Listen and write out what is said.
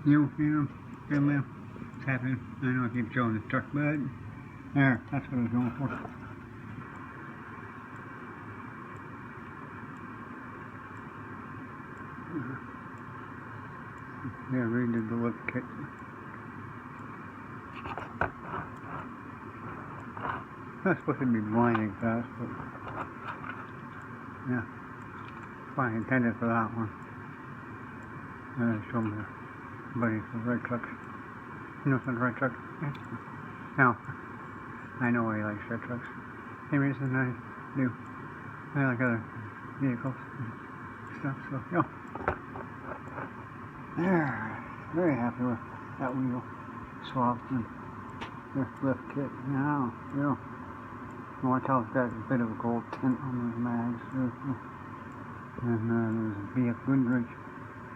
You know, it's happening. I know I keep showing this truck, but there, that's what I was going for. Yeah, redid the lift kit. That's supposed to be blinding fast, but yeah, that's why I intended for that one. And I showed my buddy for red trucks. You know some red trucks? No, I know why he likes red trucks. Maybe it's than I do. I like other vehicles and stuff, so yeah. There, very happy with that wheel swap and this lift kit. Now, yeah. Watch how it's got a bit of a gold tint on those mags. And there's a BF Goodrich